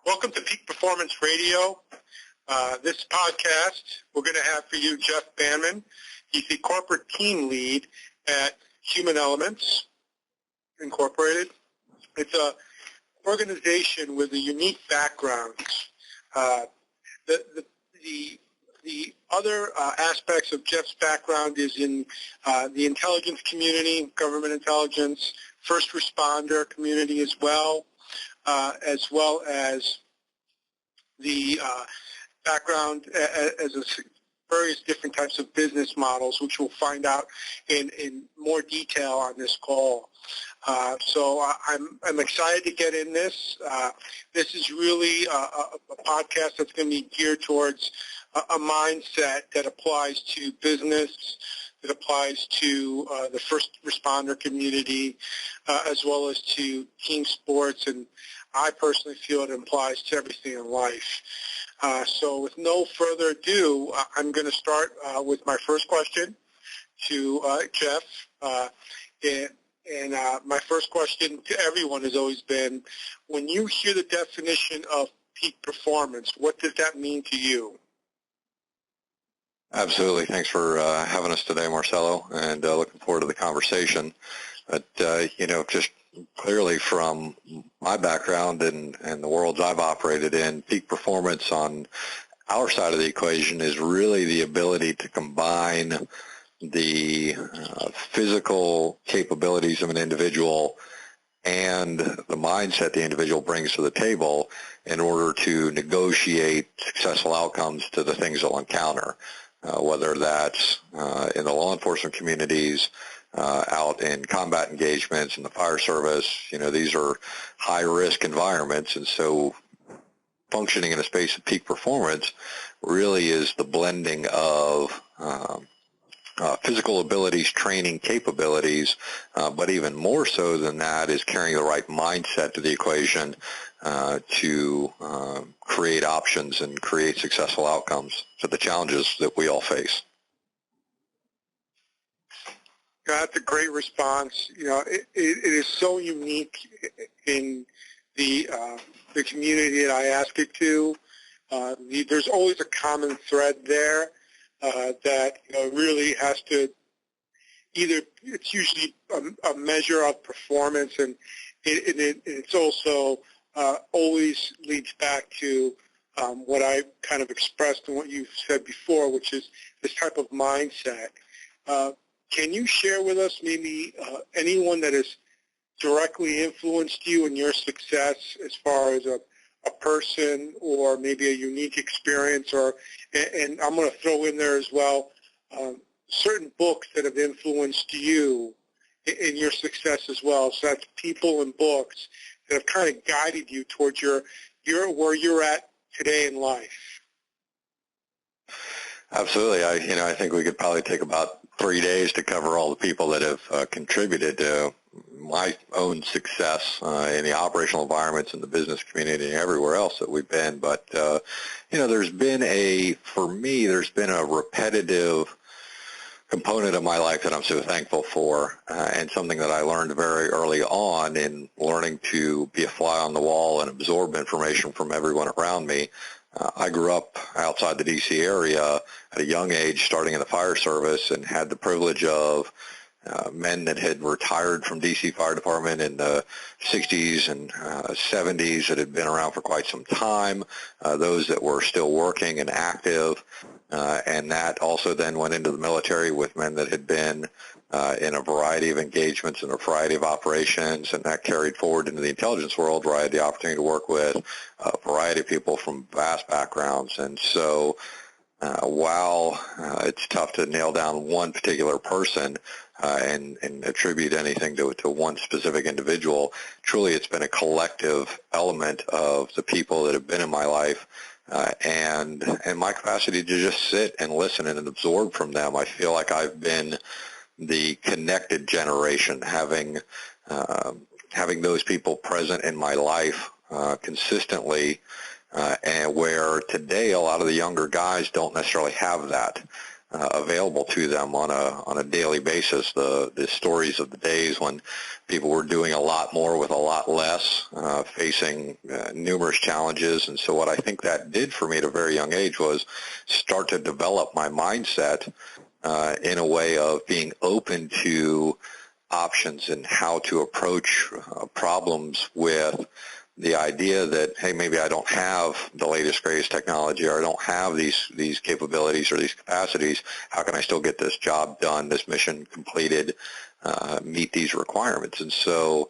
Welcome to Peak Performance Radio. This podcast, we're going to have for you Jeff Banman. He's the corporate team lead at Human Elements Incorporated. It's an organization with a unique background. The other aspects of Jeff's background is in the intelligence community, government intelligence, first responder community as well as the background as various different types of business models, which we'll find out in more detail on this call. So I'm excited to get in this. This is really a podcast that's going to be geared towards a mindset that applies to business, that applies to the first responder community, as well as to team sports, and I personally feel it applies to everything in life. So with no further ado, I'm going to start with my first question to Jeff. And my first question to everyone has always been, when you hear the definition of peak performance, what does that mean to you? Absolutely. Thanks for having us today, Marcelo, and looking forward to the conversation. But, just clearly from my background and the worlds I've operated in, peak performance on our side of the equation is really the ability to combine the physical capabilities of an individual and the mindset the individual brings to the table in order to negotiate successful outcomes to the things they'll encounter. Whether that's in the law enforcement communities, out in combat engagements, in the fire service, these are high-risk environments, and so functioning in a space of peak performance really is the blending of physical abilities, training capabilities, but even more so than that is carrying the right mindset to the equation to create options and create successful outcomes to the challenges that we all face. That's a great response. It is so unique in the community that I ask it to. There's always a common thread there that really has to it's usually a measure of performance, and it's also always leads back to what I kind of expressed and what you've said before, which is this type of mindset. Can you share with us maybe anyone that has directly influenced you in your success as far as a person or maybe a unique experience, and I'm going to throw in there as well certain books that have influenced you in your success as well? So that's people and books that have kind of guided you towards where you're at today in life. Absolutely. I think we could probably take about 3 days to cover all the people that have contributed to my own success in the operational environments, in the business community, and everywhere else that we've been. But, there's been a repetitive component of my life that I'm so thankful for, and something that I learned very early on in learning to be a fly on the wall and absorb information from everyone around me. I grew up outside the D.C. area at a young age, starting in the fire service, and had the privilege of men that had retired from D.C. Fire Department in the 60s and 70s that had been around for quite some time, those that were still working and active, and that also then went into the military with men that had been in a variety of engagements and a variety of operations, and that carried forward into the intelligence world where I had the opportunity to work with a variety of people from vast backgrounds. And so while it's tough to nail down one particular person and attribute anything to one specific individual, truly it's been a collective element of the people that have been in my life and my capacity to just sit and listen and absorb from them. I feel like I've been the connected generation, having those people present in my life consistently, and where today a lot of the younger guys don't necessarily have that. available to them on a daily basis. The stories of the days when people were doing a lot more with a lot less, facing numerous challenges. And so what I think that did for me at a very young age was start to develop my mindset in a way of being open to options and how to approach problems with the idea that, hey, maybe I don't have the latest, greatest technology, or I don't have these capabilities or these capacities. How can I still get this job done, this mission completed, meet these requirements? And so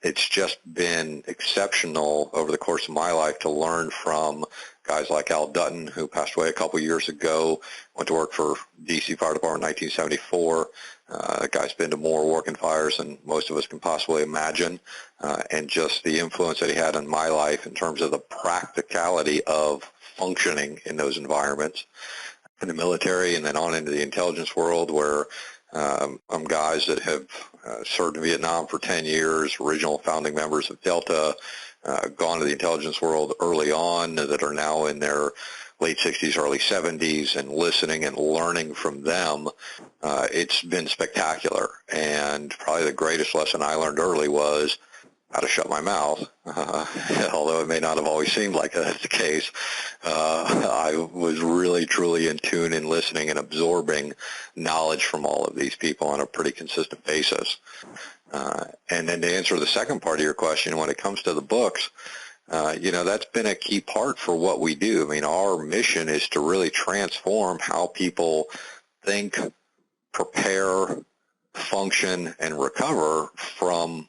it's just been exceptional over the course of my life to learn from guys like Al Dutton, who passed away a couple years ago, went to work for D.C. Fire Department in 1974. That guy's been to more working fires than most of us can possibly imagine, and just the influence that he had on my life in terms of the practicality of functioning in those environments. In the military and then on into the intelligence world, where I'm guys that have served in Vietnam for 10 years, original founding members of Delta, gone to the intelligence world early on, that are now in their late 60s, early 70s, and listening and learning from them. It's been spectacular. And probably the greatest lesson I learned early was how to shut my mouth. Although it may not have always seemed like that's the case, I was really, truly in tune in listening and absorbing knowledge from all of these people on a pretty consistent basis. And then to answer the second part of your question, when it comes to the books, that's been a key part for what we do. I mean, our mission is to really transform how people think, prepare, function, and recover from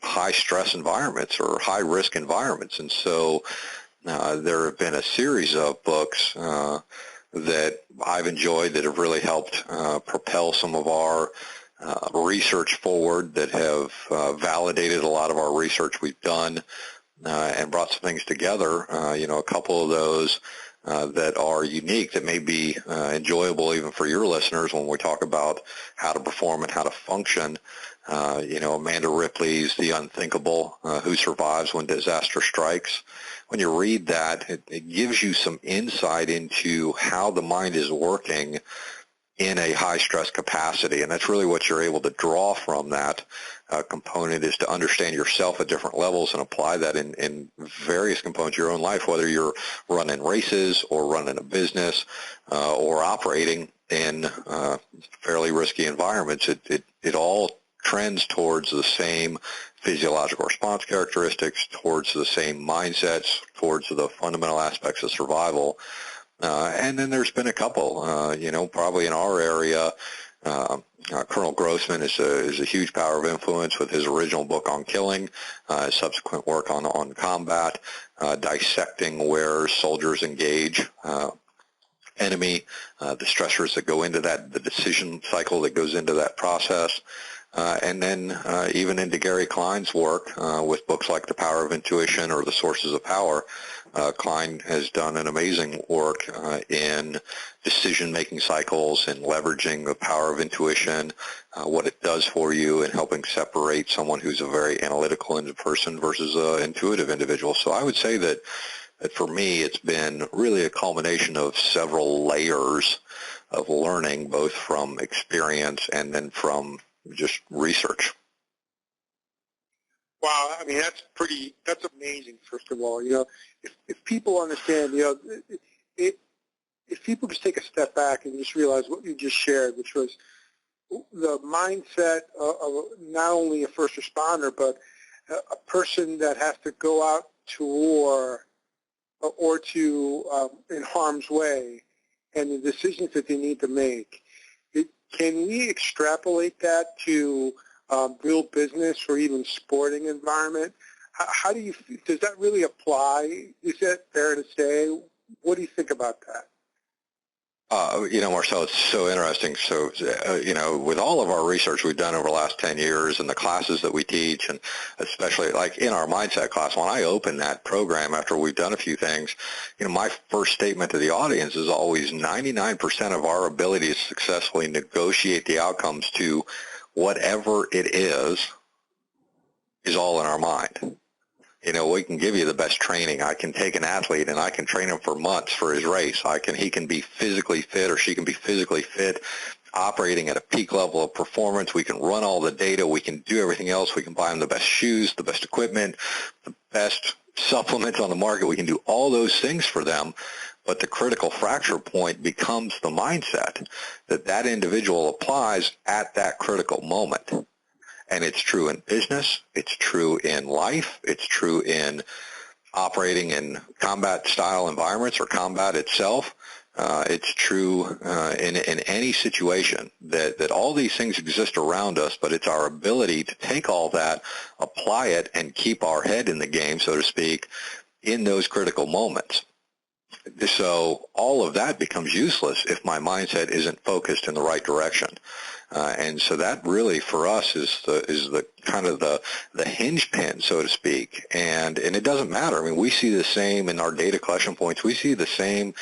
high-stress environments or high-risk environments. And so there have been a series of books that I've enjoyed that have really helped propel some of our research forward, that have validated a lot of our research we've done, and brought some things together. A couple of those that are unique, that may be enjoyable even for your listeners when we talk about how to perform and how to function. Amanda Ripley's The Unthinkable, Who Survives When Disaster Strikes. When you read that, it gives you some insight into how the mind is working in a high-stress capacity, and that's really what you're able to draw from that component, is to understand yourself at different levels and apply that in various components of your own life, whether you're running races or running a business or operating in fairly risky environments. It all trends towards the same physiological response characteristics, towards the same mindsets, towards the fundamental aspects of survival. And then there's been a couple, probably in our area. Colonel Grossman is a huge power of influence with his original book on killing, subsequent work on combat, dissecting where soldiers engage enemy, the stressors that go into that, the decision cycle that goes into that process. And then even into Gary Klein's work with books like The Power of Intuition or The Sources of Power. Klein has done an amazing work in decision-making cycles and leveraging the power of intuition, what it does for you, and helping separate someone who's a very analytical person versus an intuitive individual. So I would say that for me, it's been really a culmination of several layers of learning, both from experience and then from just research. Wow, I mean, that's amazing, first of all. If people understand, if people just take a step back and just realize what you just shared, which was the mindset of not only a first responder, but a person that has to go out to war or to in harm's way, and the decisions that they need to make. Can we extrapolate that to real business or even sporting environment? How does that really apply? Is that fair to say? What do you think about that? Marcel, it's so interesting. So, with all of our research we've done over the last 10 years and the classes that we teach, and especially like in our mindset class, when I open that program after we've done a few things, my first statement to the audience is always 99% of our ability to successfully negotiate the outcomes to whatever it is all in our mind. we can give you the best training. I can take an athlete and I can train him for months for his race. He can be physically fit, or she can be physically fit, operating at a peak level of performance. We can run all the data. We can do everything else. We can buy them the best shoes, the best equipment, the best supplements on the market. We can do all those things for them. But the critical fracture point becomes the mindset that individual applies at that critical moment. And it's true in business, it's true in life, it's true in operating in combat-style environments or combat itself. It's true in any situation that all these things exist around us, but it's our ability to take all that, apply it, and keep our head in the game, so to speak, in those critical moments. So all of that becomes useless if my mindset isn't focused in the right direction. And so that really for us is the kind of the hinge pin, so to speak. And it doesn't matter. I mean, we see the same in our data collection points. We see the same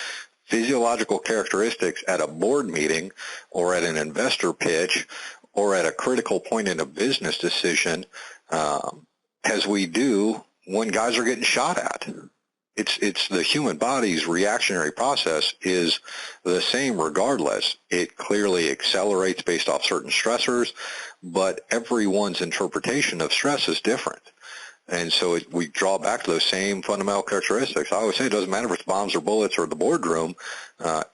physiological characteristics at a board meeting or at an investor pitch or at a critical point in a business decision as we do when guys are getting shot at. It's the human body's reactionary process is the same regardless. It clearly accelerates based off certain stressors, but everyone's interpretation of stress is different. And so we draw back to those same fundamental characteristics. I always say it doesn't matter if it's bombs or bullets or the boardroom.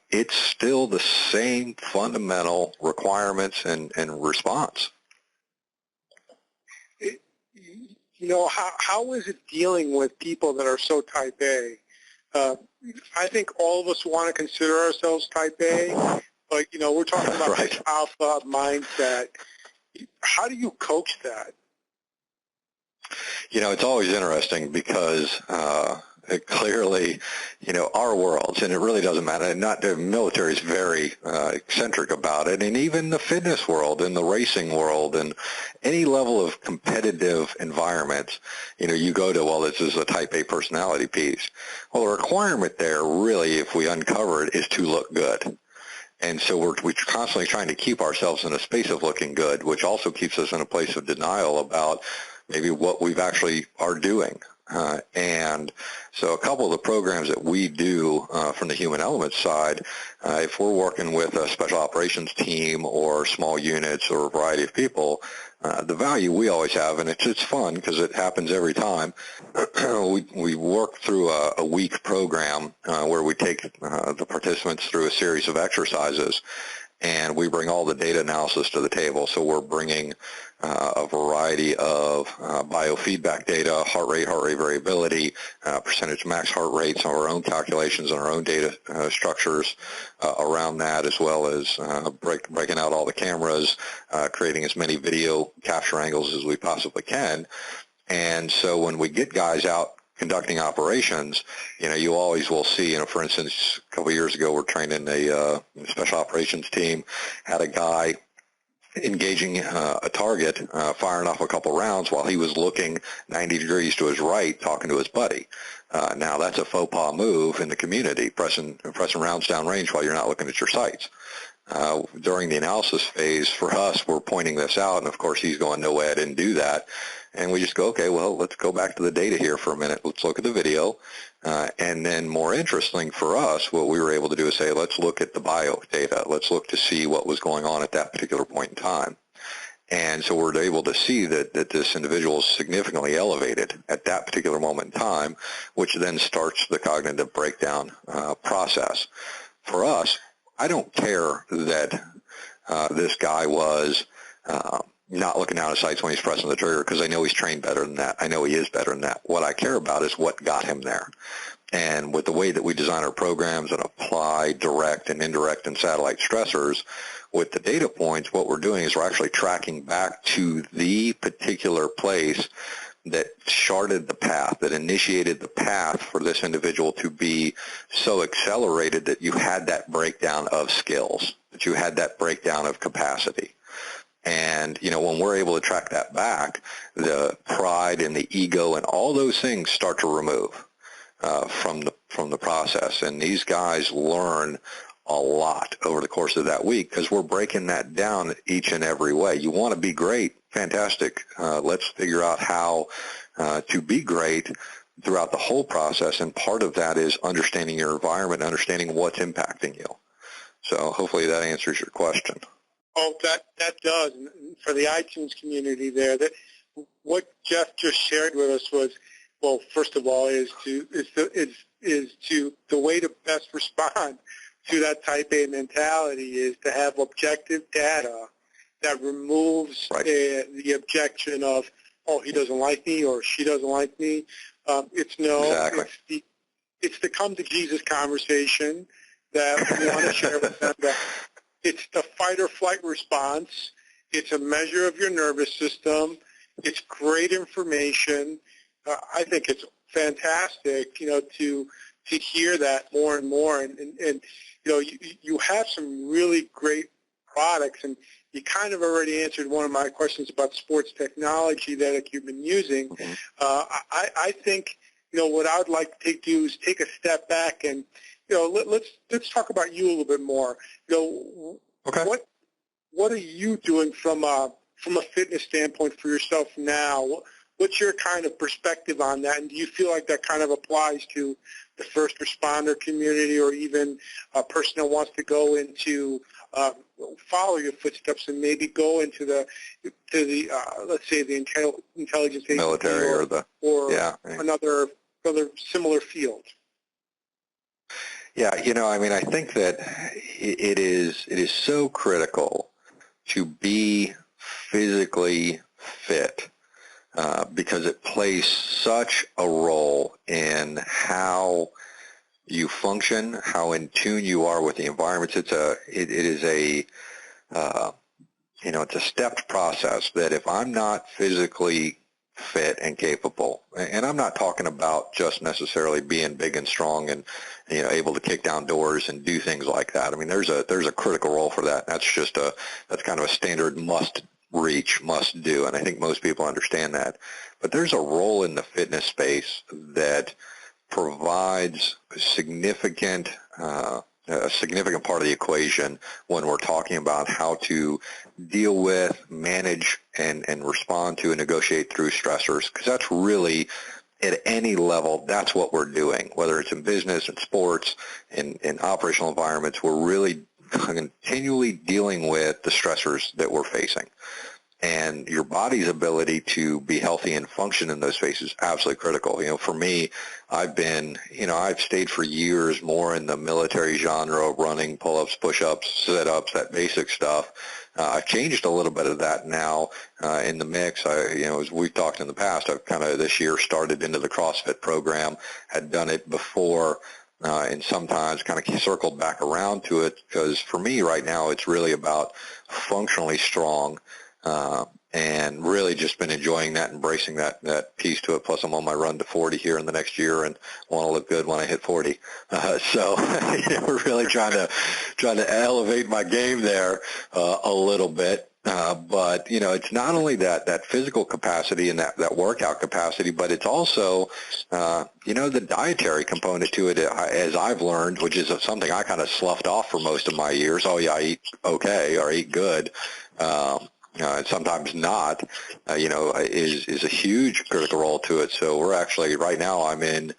It's still the same fundamental requirements and response. How is it dealing with people that are so type A? I think all of us want to consider ourselves type A, but, we're talking about right. This alpha mindset. How do you coach that? It's always interesting because clearly, our worlds, and it really doesn't matter, not the military is very eccentric about it, and even the fitness world and the racing world and any level of competitive environments, you go to, well, this is a type A personality piece. Well, the requirement there really, if we uncover it, is to look good. And so we're constantly trying to keep ourselves in a space of looking good, which also keeps us in a place of denial about maybe what we've actually are doing. And so a couple of the programs that we do from the human elements side, if we're working with a special operations team or small units or a variety of people, the value we always have, and it's fun because it happens every time, we work through a week program where we take the participants through a series of exercises, and we bring all the data analysis to the table. So we're bringing a variety of biofeedback data, heart rate variability, percentage max heart rate, some of our own calculations and our own data structures around that, as well as breaking out all the cameras, creating as many video capture angles as we possibly can. And so when we get guys out conducting operations, you always will see, for instance, a couple of years ago, we're training a special operations team, had a guy engaging a target, firing off a couple rounds while he was looking 90 degrees to his right, talking to his buddy. Now, that's a faux pas move in the community, pressing rounds downrange while you're not looking at your sights. During the analysis phase, for us, we're pointing this out, and of course, he's going, no way, I didn't do that. And we just go, okay, well, let's go back to the data here for a minute. Let's look at the video. And then more interesting for us, what we were able to do is say, let's look at the bio data. Let's look to see what was going on at that particular point in time. And so we're able to see that this individual is significantly elevated at that particular moment in time, which then starts the cognitive breakdown process. For us, I don't care that this guy was not looking down his sights when he's pressing the trigger, because I know he's trained better than that. I know he is better than that. What I care about is what got him there. And with the way that we design our programs and apply direct and indirect and satellite stressors, with the data points, what we're doing is we're actually tracking back to the particular place that charted the path, that initiated the path for this individual to be so accelerated that you had that breakdown of skills, that you had that breakdown of capacity. And, when we're able to track that back, the pride and the ego and all those things start to remove from the process. And these guys learn a lot over the course of that week because we're breaking that down each and every way. You want to be great fantastic. Let's figure out how to be great throughout the whole process, and part of that is understanding your environment, understanding what's impacting you. So hopefully that answers your question. Oh, that does. And for the iTunes community there, that what Jeff just shared with us was, well, first of all, is the way to best respond to that type A mentality is to have objective data that removes the objection of, oh, he doesn't like me or she doesn't like me. Exactly. It's the come to Jesus conversation that we want to share with them. That it's the fight or flight response. It's a measure of your nervous system. It's great information. I think it's fantastic, to hear that more and more. And you have some really great products, and you kind of already answered one of my questions about sports technology that you've been using. Mm-hmm. I think, what I would like to do is take a step back and, let's talk about you a little bit more. Okay. What are you doing from a fitness standpoint for yourself now? What's your kind of perspective on that? And do you feel like that kind of applies to the first responder community, or even a person that wants to go into follow your footsteps and maybe go into the let's say the intelligence agency, military, or another similar field? Yeah, I think that it is so critical to be physically fit because it plays such a role in how you function, how in tune you are with the environments. It is a it's a stepped process that if I'm not physically fit and capable, and I'm not talking about just necessarily being big and strong and able to kick down doors and do things like that. I mean, there's a critical role for that. That's kind of a standard must do, and I think most people understand that. But there's a role in the fitness space that provides a significant part of the equation when we're talking about how to deal with, manage, and respond to and negotiate through stressors, because that's really, at any level, that's what we're doing, whether it's in business, in sports, in operational environments. We're really continually dealing with the stressors that we're facing. And your body's ability to be healthy and function in those spaces is absolutely critical. For me, I've stayed for years more in the military genre, running, pull-ups, push-ups, sit-ups, that basic stuff. I've changed a little bit of that now in the mix. As we've talked in the past, I've kind of this year started into the CrossFit program, had done it before, and sometimes kind of circled back around to it, because for me right now it's really about functionally strong. And really just been enjoying that, embracing that piece to it. Plus, I'm on my run to 40 here in the next year, and want to look good when I hit 40. So we're really trying to elevate my game there a little bit. But it's not only that physical capacity and that workout capacity, but it's also the dietary component to it, as I've learned, which is something I kind of sloughed off for most of my years. Oh yeah, I eat okay or eat good. And sometimes not, is a huge critical role to it. So we're actually, right now, I'm in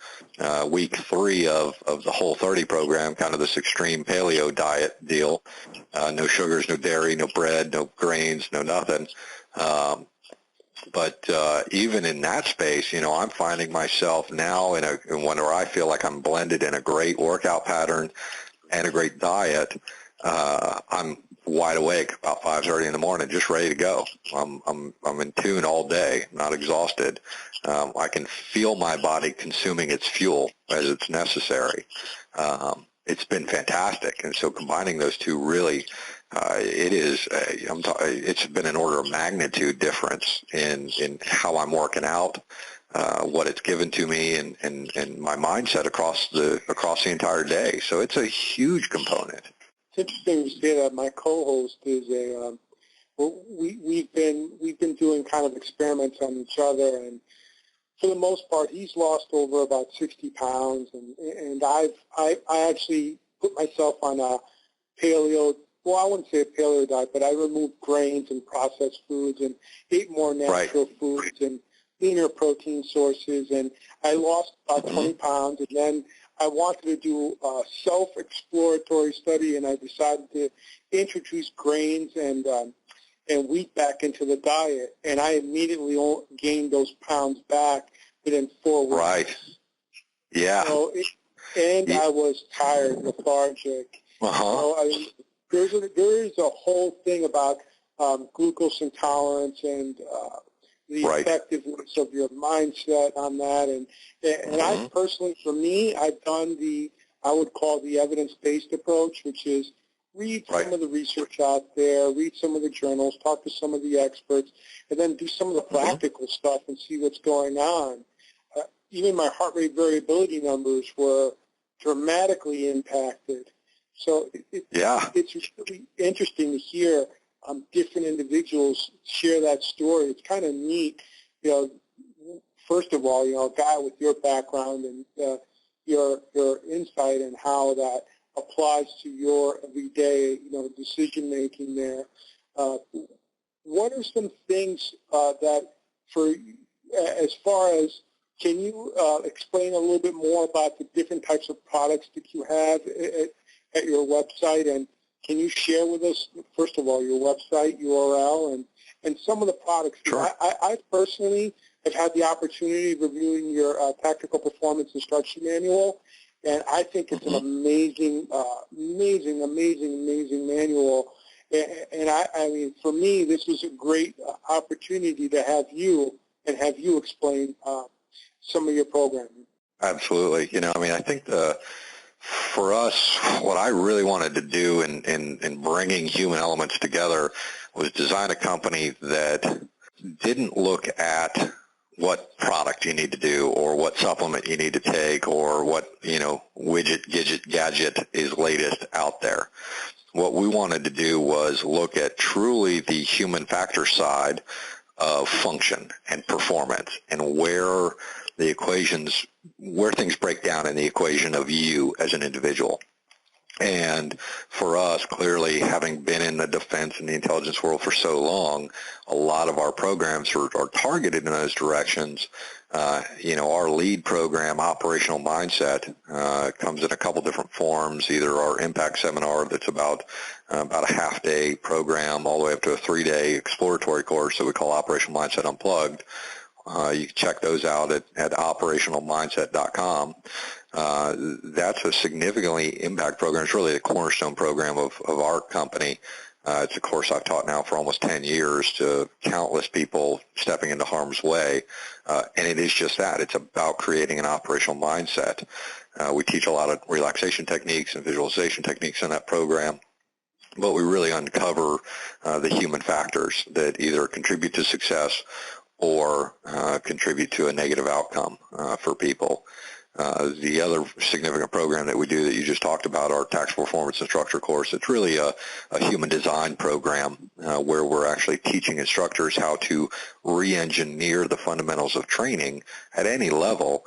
week 3 of the Whole30 program, kind of this extreme paleo diet deal. No sugars, no dairy, no bread, no grains, no nothing. But even in that space, I'm finding myself now in one where I feel like I'm blended in a great workout pattern and a great diet. I'm wide awake about 5:30 in the morning, just ready to go. I'm in tune all day, not exhausted. I can feel my body consuming its fuel as it's necessary. It's been fantastic, and so combining those two really, it's been an order of magnitude difference in how I'm working out, what it's given to me, and my mindset across the entire day. So it's a huge component. It's interesting you say that. My co-host is we've been doing kind of experiments on each other, and for the most part, he's lost over about 60 pounds, and I actually put myself on a paleo well, I wouldn't say a paleo diet, but I removed grains and processed foods and ate more natural foods and leaner protein sources, and I lost about 20 pounds, and then I wanted to do a self-exploratory study, and I decided to introduce grains and wheat back into the diet, and I immediately gained those pounds back within 4 weeks. Right. Yeah. So I was tired, lethargic. So, I mean, there is a whole thing about glucose intolerance and the effectiveness of your mindset on that. And I personally, for me, I've done I would call the evidence-based approach, which is read some of the research out there, read some of the journals, talk to some of the experts, and then do some of the practical stuff and see what's going on. Even my heart rate variability numbers were dramatically impacted. So it's really interesting to hear different individuals share that story. It's kind of neat, first of all, a guy with your background and your insight and how that applies to your everyday, decision making there. What are some things that, as far as, can you explain a little bit more about the different types of products that you have at your website, and can you share with us, first of all, your website URL and some of the products? Sure. I personally have had the opportunity of reviewing your Tactical Performance Instruction Manual, and I think it's an amazing manual. And I mean, for me, this was a great opportunity to have you explain some of your programming. Absolutely. I think for us, what I really wanted to do in bringing human elements together was design a company that didn't look at what product you need to do or what supplement you need to take or what, widget, gadget is latest out there. What we wanted to do was look at truly the human factor side of function and performance and where things break down in the equation of you as an individual. And for us, clearly, having been in the defense and the intelligence world for so long, a lot of our programs are targeted in those directions. Our lead program, Operational Mindset, comes in a couple different forms, either our Impact Seminar that's about a half-day program all the way up to a 3-day exploratory course that we call Operational Mindset Unplugged. You can check those out at operationalmindset.com. That's a significantly impact program. It's really the cornerstone program of our company. It's a course I've taught now for almost 10 years to countless people stepping into harm's way. And it is just that. It's about creating an operational mindset. We teach a lot of relaxation techniques and visualization techniques in that program. But we really uncover the human factors that either contribute to success or contribute to a negative outcome for people. The other significant program that we do that you just talked about, our Tactical Performance Instructor course, it's really a human design program where we're actually teaching instructors how to re-engineer the fundamentals of training at any level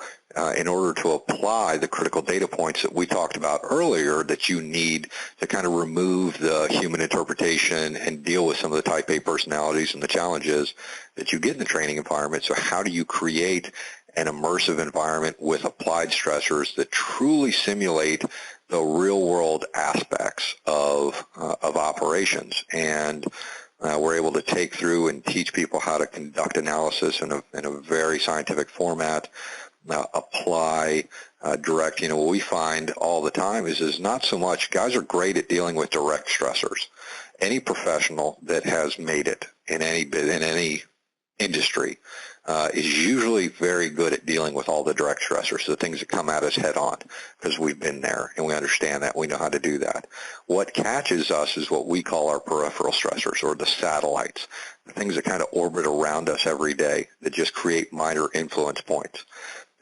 in order to apply the critical data points that we talked about earlier that you need to kind of remove the human interpretation and deal with some of the type A personalities and the challenges that you get in the training environment. So how do you create an immersive environment with applied stressors that truly simulate the real-world aspects of operations? And we're able to take through and teach people how to conduct analysis in a very scientific format, apply direct. What we find all the time is not so much, guys are great at dealing with direct stressors. Any professional that has made it in any industry is usually very good at dealing with all the direct stressors, the things that come at us head on, because we've been there and we understand that. We know how to do that. What catches us is what we call our peripheral stressors, or the satellites, the things that kind of orbit around us every day that just create minor influence points.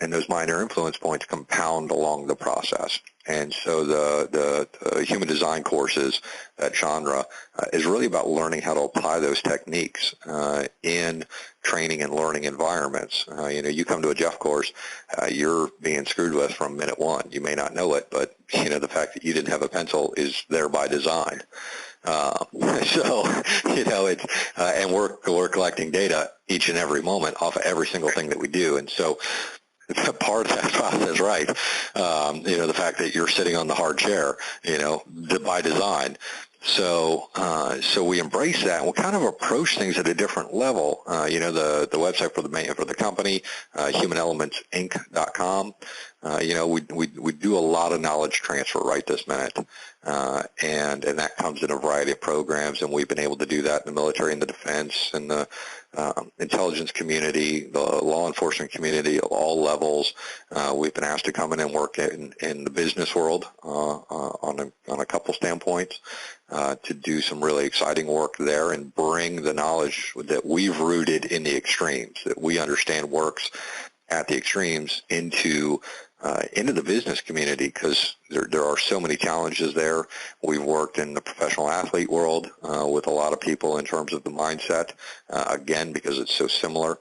and those minor influence points compound along the process. And so the human design courses at Chandra is really about learning how to apply those techniques in training and learning environments. You come to a Jeff course, you're being screwed with from minute one. You may not know it, but the fact that you didn't have a pencil is there by design. It's and we're collecting data each and every moment off of every single thing that we do, and so part of that process, right? The fact that you're sitting on the hard chair, by design. So we embrace that, and we kind of approach things at a different level. The website for the company, humanelementsinc.com. We do a lot of knowledge transfer right this minute, and that comes in a variety of programs, and we've been able to do that in the military and the defense and the intelligence community, the law enforcement community at all levels. We've been asked to come in and work in the business world on a couple standpoints to do some really exciting work there and bring the knowledge that we've rooted in the extremes, that we understand works at the extremes into the business community, because there are so many challenges there. We've worked in the professional athlete world with a lot of people in terms of the mindset, again, because it's so similar.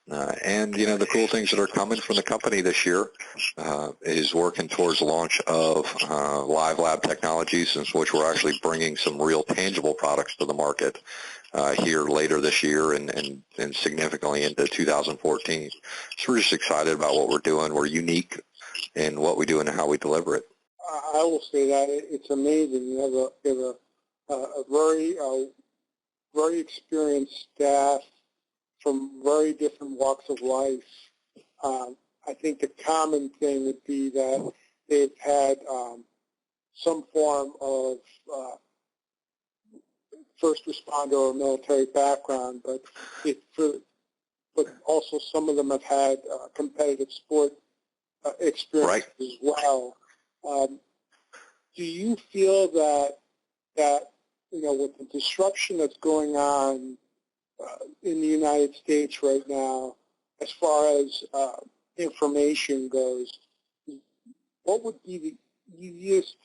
And the cool things that are coming from the company this year is working towards the launch of Live Lab Technologies, in which we're actually bringing some real tangible products to the market here later this year and significantly into 2014. So we're just excited about what we're doing. We're unique in what we do and how we deliver it. I will say that it's amazing. You have a very experienced staff from very different walks of life. I think the common thing would be that they've had some form of first responder or military background, but also some of them have had competitive sport experience right. as well. Do you feel that with the disruption that's going on in the United States right now, as far as information goes, what would be the easiest,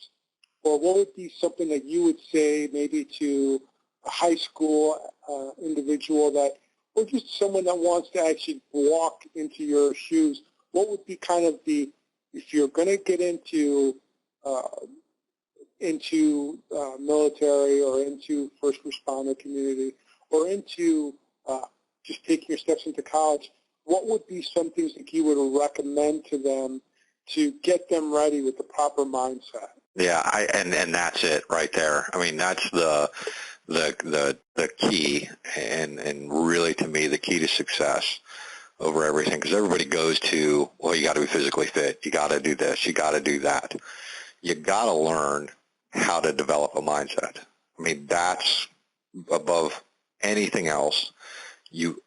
or what would be something that you would say maybe to a high school individual or just someone that wants to actually walk into your shoes? What would be kind of if you're going to get into military or into first responder community or into just taking your steps into college, what would be some things that you would recommend to them to get them ready with the proper mindset? Yeah, and that's it right there. I mean, that's the key, and really to me the key to success over everything, because everybody goes to, well, you got to be physically fit, you got to do this, you got to do that. You got to learn how to develop a mindset. I mean, that's above anything else.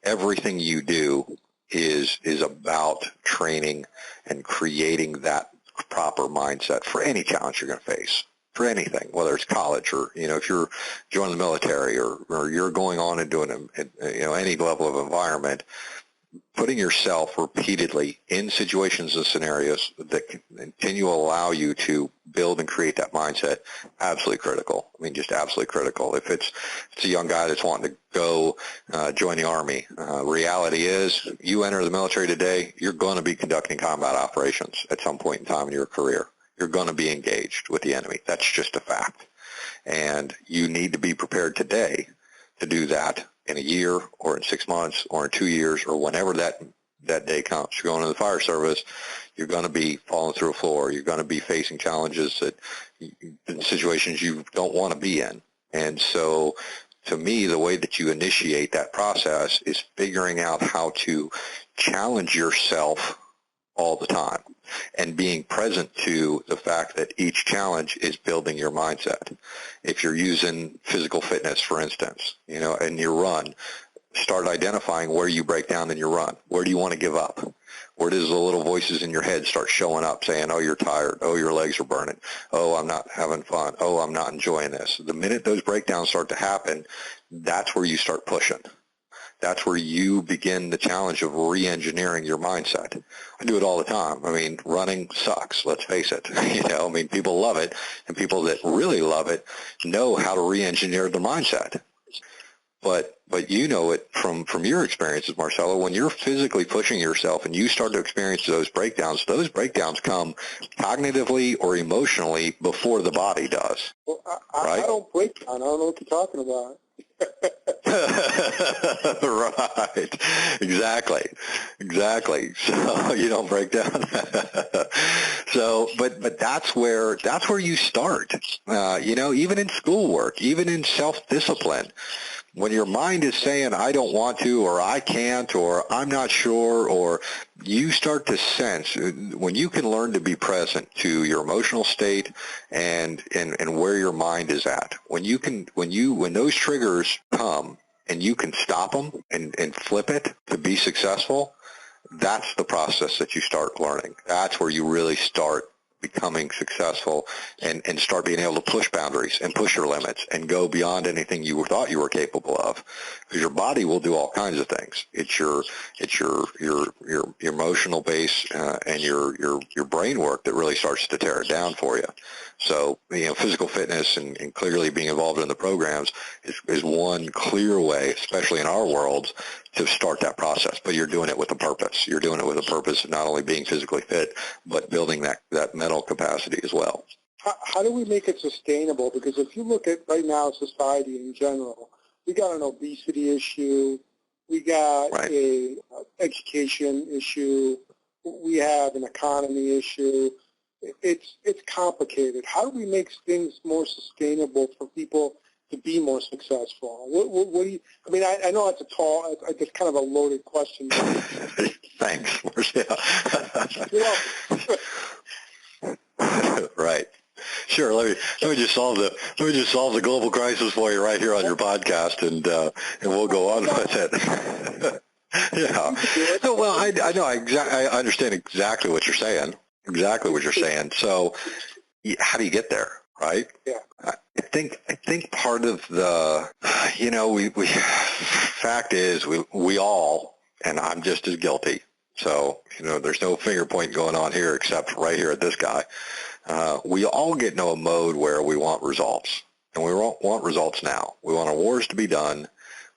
Everything you do is about training and creating that proper mindset for any challenge you're going to face, for anything, whether it's college or, if you're joining the military or you're going on and doing, any level of environment. Putting yourself repeatedly in situations and scenarios that continue to allow you to build and create that mindset, absolutely critical. I mean, just absolutely critical. If it's a young guy that's wanting to go join the Army, reality is you enter the military today, you're going to be conducting combat operations at some point in time in your career. You're going to be engaged with the enemy. That's just a fact. And you need to be prepared today to do that in a year or in 6 months or in 2 years or whenever that day comes. You're going to the fire service, you're going to be falling through a floor. You're going to be facing challenges in situations you don't want to be in. And so to me, the way that you initiate that process is figuring out how to challenge yourself all the time and being present to the fact that each challenge is building your mindset. If you're using physical fitness, for instance, in your run, start identifying where you break down in your run. Where do you want to give up? Where does the little voices in your head start showing up saying, oh, you're tired. Oh, your legs are burning. Oh, I'm not having fun. Oh, I'm not enjoying this. The minute those breakdowns start to happen, that's where you start pushing. That's where you begin the challenge of re-engineering your mindset. I do it all the time. I mean, running sucks, let's face it. I mean, people love it, and people that really love it know how to re-engineer their mindset. But you know it from your experiences, Marcelo, when you're physically pushing yourself and you start to experience those breakdowns come cognitively or emotionally before the body does. Well, right? I don't break down. I don't know what you're talking about. Right. Exactly. So you don't break down. So, but that's where you start. Even in schoolwork, even in self-discipline, when your mind is saying, I don't want to, or I can't, or I'm not sure, or you start to sense, when you can learn to be present to your emotional state and where your mind is at, when those triggers come and you can stop them and flip it to be successful, that's the process that you start learning. That's where you really start becoming successful and start being able to push boundaries and push your limits and go beyond anything you thought you were capable of, because your body will do all kinds of things. It's your emotional base and your brain work that really starts to tear it down for you. So, physical fitness and clearly being involved in the programs is one clear way, especially in our worlds, to start that process. But you're doing it with a purpose. You're doing it with a purpose of not only being physically fit, but building that mental capacity as well. How do we make it sustainable? Because if you look at right now society in general, we got an obesity issue, we got a education issue, we have an economy issue. It's complicated. How do we make things more sustainable for people to be more successful? What do you? I mean, I know it's it's kind of a loaded question. Thanks, Marcia. Right. Sure. Let me just solve the global crisis for you right here on your podcast, and we'll go on with it. Yeah. Well, I know. I understand exactly what you're saying. Exactly what you're saying. So, how do you get there? Right? Yeah. I think part of the, we fact is we all, and I'm just as guilty. So, there's no finger point going on here except right here at this guy. We all get into a mode where we want results, and we want results now. We want our wars to be done.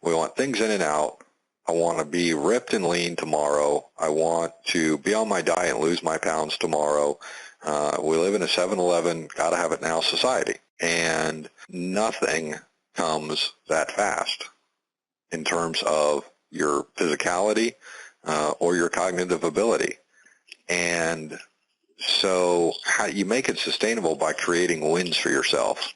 We want things in and out. I want to be ripped and lean tomorrow. I want to be on my diet and lose my pounds tomorrow. We live in a 7-Eleven, got to have it now society, and nothing comes that fast in terms of your physicality or your cognitive ability. And so how you make it sustainable by creating wins for yourself.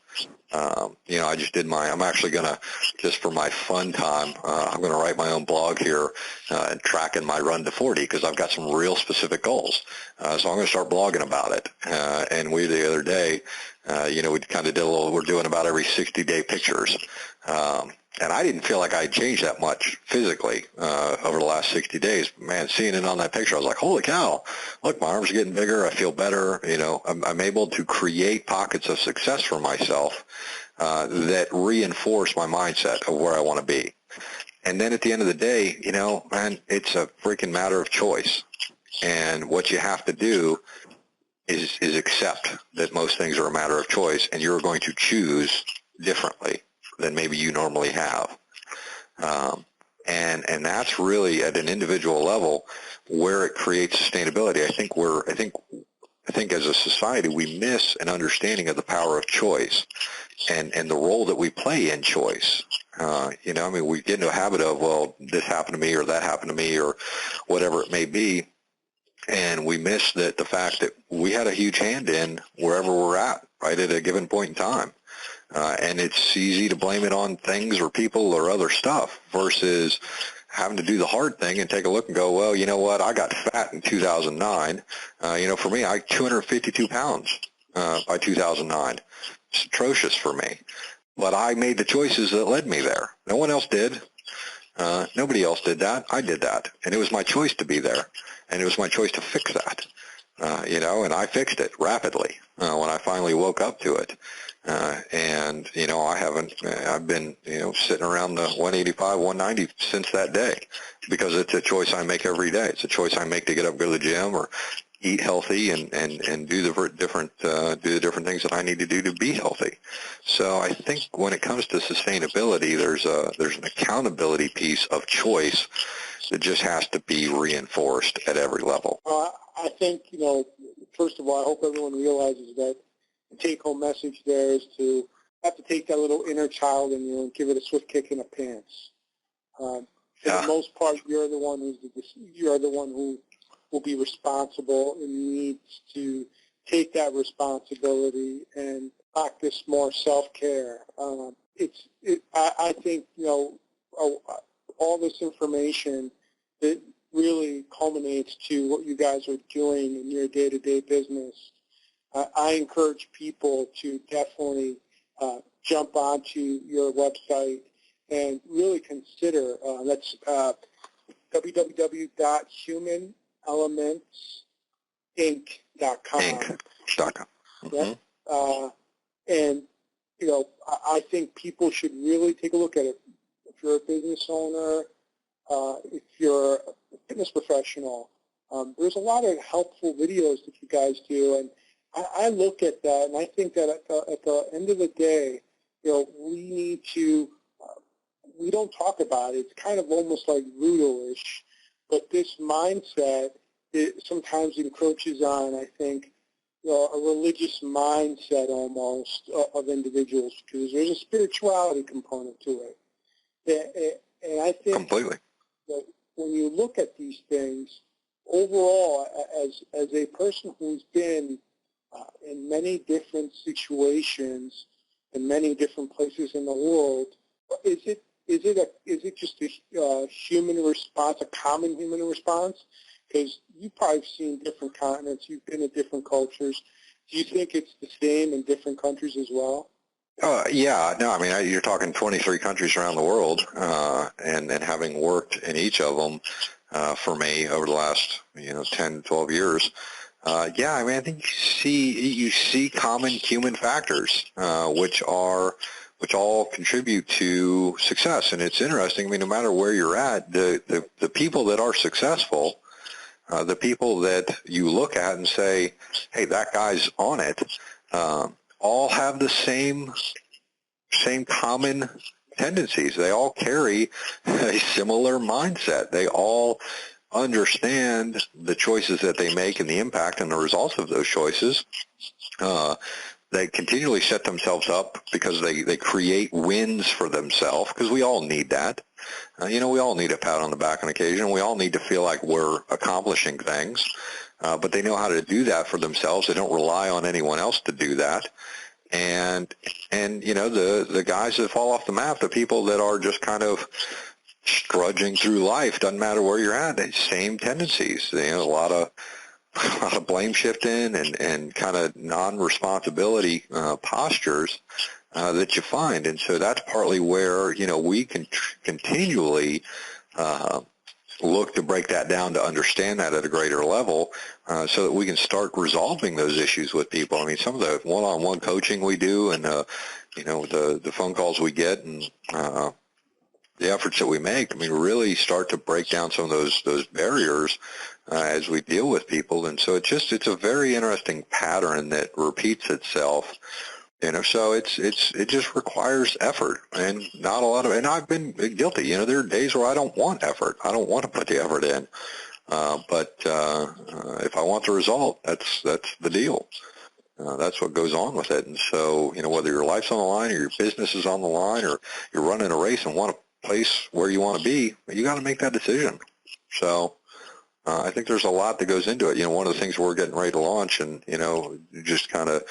I just did I'm actually going to, just for my fun time, I'm going to write my own blog here and tracking my run to 40 because I've got some real specific goals. So I'm going to start blogging about it. And the other day, we kind of did we're doing about every 60-day pictures. And I didn't feel like I changed that much physically over the last 60 days. Man, seeing it on that picture, I was like, holy cow, look, my arms are getting bigger. I feel better. I'm able to create pockets of success for myself that reinforce my mindset of where I want to be. And then at the end of the day, man, it's a freaking matter of choice. And what you have to do is accept that most things are a matter of choice, and you're going to choose differently than maybe you normally have. And that's really at an individual level where it creates sustainability. I think as a society we miss an understanding of the power of choice and the role that we play in choice. We get into a habit of, well, this happened to me or that happened to me or whatever it may be, and we miss the fact that we had a huge hand in wherever we're at, right, at a given point in time. And it's easy to blame it on things or people or other stuff versus having to do the hard thing and take a look and go, well, you know what, I got fat in 2009. For me, I 252 pounds by 2009. It's atrocious for me. But I made the choices that led me there. No one else did. Nobody else did that. I did that. And it was my choice to be there. And it was my choice to fix that. And I fixed it rapidly when I finally woke up to it. And, I've been, sitting around the 185, 190 since that day, because it's a choice I make every day. It's a choice I make to get up, go to the gym, or eat healthy and do the different things that I need to do to be healthy. So I think when it comes to sustainability, there's an accountability piece of choice that just has to be reinforced at every level. I think, first of all, I hope everyone realizes that the take-home message there is to have to take that little inner child in you and give it a swift kick in the pants. For the most part, you're the one who will be responsible and needs to take that responsibility and practice more self-care. I think, all this information that really culminates to what you guys are doing in your day-to-day business. I encourage people to definitely jump onto your website and really consider, that's www.humanelementsinc.com. Inc.com. Mm-hmm. And, I think people should really take a look at it. If you're a business owner, if you're a fitness professional, there's a lot of helpful videos that you guys do, and I look at that, and I think that at the end of the day, we need to, we don't talk about it. It's kind of almost like voodoo-ish, but this mindset, it sometimes encroaches on, I think, a religious mindset almost of individuals, because there's a spirituality component to it. And I think completely that when you look at these things, overall, as a person who's been in many different situations in many different places in the world, is it just a human response, a common human response? Because you've probably seen different continents, you've been in different cultures. Do you think it's the same in different countries as well? Yeah, no, I mean, you're talking 23 countries around the world, and having worked in each of them for me over the last 10, 12 years. Yeah, I mean, I think you see common human factors, which all contribute to success. And it's interesting. I mean, no matter where you're at, the people that are successful, the people that you look at and say, hey, that guy's on it, all have the same common tendencies. They all carry a similar mindset. They all understand the choices that they make and the impact and the results of those choices. They continually set themselves up because they create wins for themselves, because we all need that. We all need a pat on the back on occasion. We all need to feel like we're accomplishing things, but they know how to do that for themselves. They don't rely on anyone else to do that. And the guys that fall off the map, the people that are just kind of trudging through life, doesn't matter where you're at, same tendencies. A lot of blame shifting and kind of non-responsibility postures that you find. And so that's partly where, we can continually look to break that down to understand that at a greater level, so that we can start resolving those issues with people. I mean, some of the one-on-one coaching we do and, the phone calls we get and the efforts that we make, I mean, really start to break down some of those barriers as we deal with people. And so it's a very interesting pattern that repeats itself. So it just requires effort and not a lot of, and I've been guilty. There are days where I don't want effort. I don't want to put the effort in. But if I want the result, that's the deal. That's what goes on with it. And so, whether your life's on the line or your business is on the line or you're running a race and want a place where you want to be, you got to make that decision. So I think there's a lot that goes into it. One of the things we're getting ready to launch and, just kind of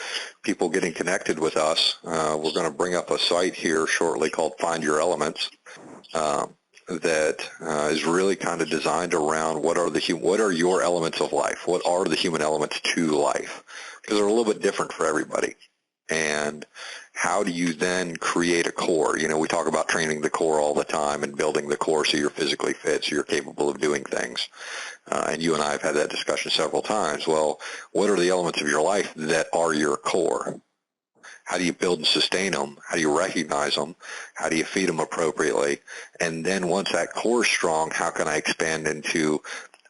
people getting connected with us, we're going to bring up a site here shortly called Find Your Elements, that is really kind of designed around what are your elements of life? What are the human elements to life? Because they're a little bit different for everybody. And how do you then create a core? We talk about training the core all the time and building the core so you're physically fit, so you're capable of doing things. And you and I have had that discussion several times. Well, what are the elements of your life that are your core? How do you build and sustain them? How do you recognize them? How do you feed them appropriately? And then once that core is strong, how can I expand into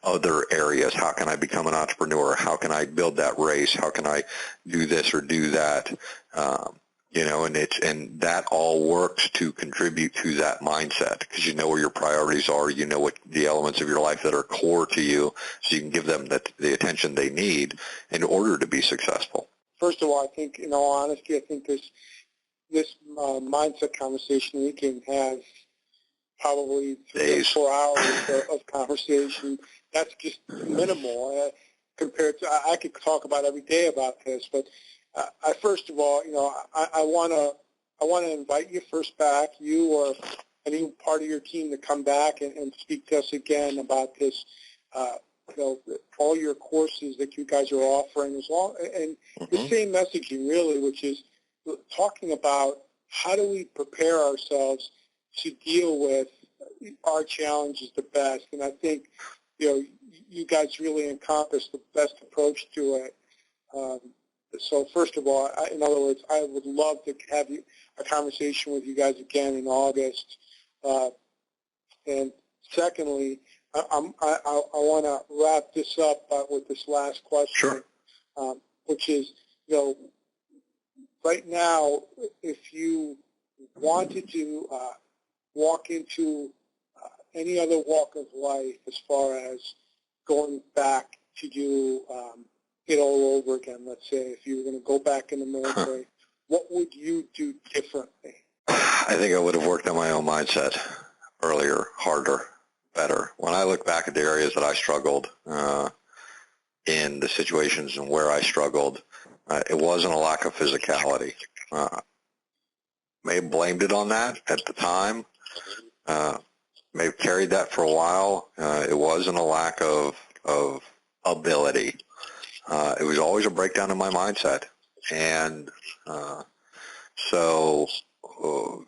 other areas? How can I become an entrepreneur? How can I build that race? How can I do this or do that? And that all works to contribute to that mindset, because you know where your priorities are. You know what the elements of your life that are core to you, so you can give them the attention they need in order to be successful. First of all, I think, in all honesty, I think this mindset conversation we can have probably 3 or 4 hours of conversation. That's just minimal compared to, I could talk about every day about this, but I first of all, I want to invite you first back, you or any part of your team, to come back and speak to us again about this, all your courses that you guys are offering, as well, and the same messaging really, which is talking about how do we prepare ourselves to deal with our challenges the best. And I think, you guys really encompass the best approach to it. So first of all, in other words, I would love to have a conversation with you guys again in August. And secondly, I want to wrap this up with this last question, sure. Which is, right now, if you wanted to walk into any other walk of life, as far as going back to do it all over again, let's say, if you were going to go back in the military, what would you do differently? I think I would have worked on my own mindset earlier, harder, better. When I look back at the areas that I struggled in, the situations and where I struggled, it wasn't a lack of physicality. May have blamed it on that at the time. May have carried that for a while. It wasn't a lack of ability. It was always a breakdown in my mindset. And so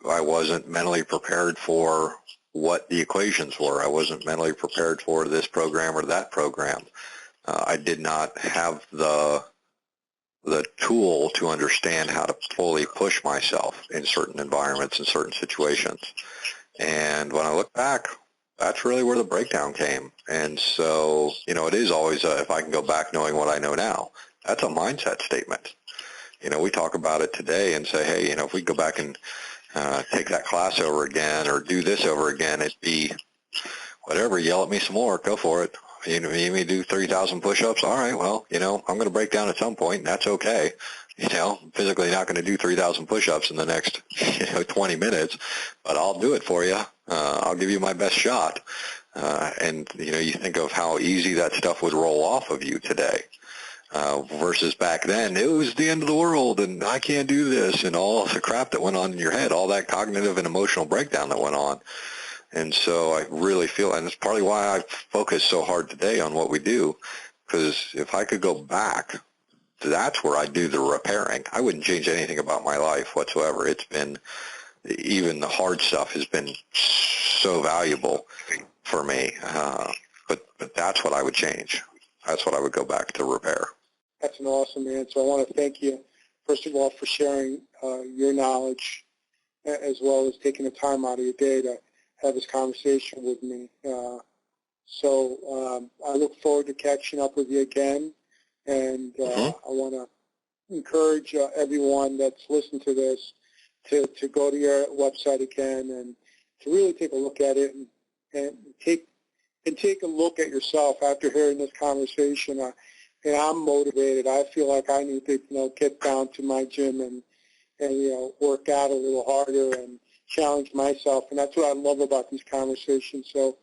I wasn't mentally prepared for what the equations were. I wasn't mentally prepared for this program or that program. I did not have the tool to understand how to fully push myself in certain environments and certain situations. And when I look back, that's really where the breakdown came. And so, it is always, if I can go back knowing what I know now, that's a mindset statement. We talk about it today and say, hey, if we go back and take that class over again or do this over again, it'd be whatever, yell at me some more, go for it. You need me to do 3,000 push-ups? All right, well, I'm going to break down at some point, and that's okay. I'm physically not going to do 3,000 push-ups in the next 20 minutes, but I'll do it for you. I'll give you my best shot. And you think of how easy that stuff would roll off of you today versus back then. It was the end of the world, and I can't do this, and all the crap that went on in your head, all that cognitive and emotional breakdown that went on. And so I really feel, and it's partly why I focus so hard today on what we do, because if I could go back, that's where I do the repairing. I wouldn't change anything about my life whatsoever. It's been, even the hard stuff has been so valuable for me. But that's what I would change. That's what I would go back to repair. That's an awesome answer. I want to thank you, first of all, for sharing your knowledge, as well as taking the time out of your day to have this conversation with me. So I look forward to catching up with you again. And I want to encourage everyone that's listened to this to go to your website again and to really take a look at it and take a look at yourself after hearing this conversation. And I'm motivated. I feel like I need to get down to my gym and work out a little harder and challenge myself. And that's what I love about these conversations. So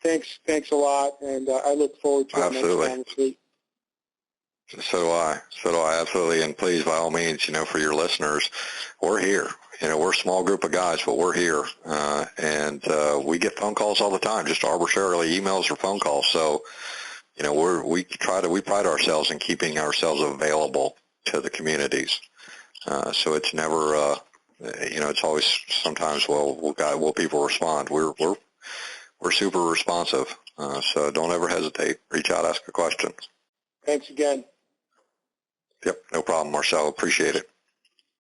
thanks a lot, and I look forward to our next conversation. So do I, absolutely. And please, by all means, for your listeners, we're here. We're a small group of guys, but we're here. And we get phone calls all the time, just arbitrarily emails or phone calls. So, we pride ourselves in keeping ourselves available to the communities. So it's never, it's always sometimes, will people respond? We're super responsive. So don't ever hesitate. Reach out, ask a question. Thanks again. Yep, no problem, Marcel. Appreciate it.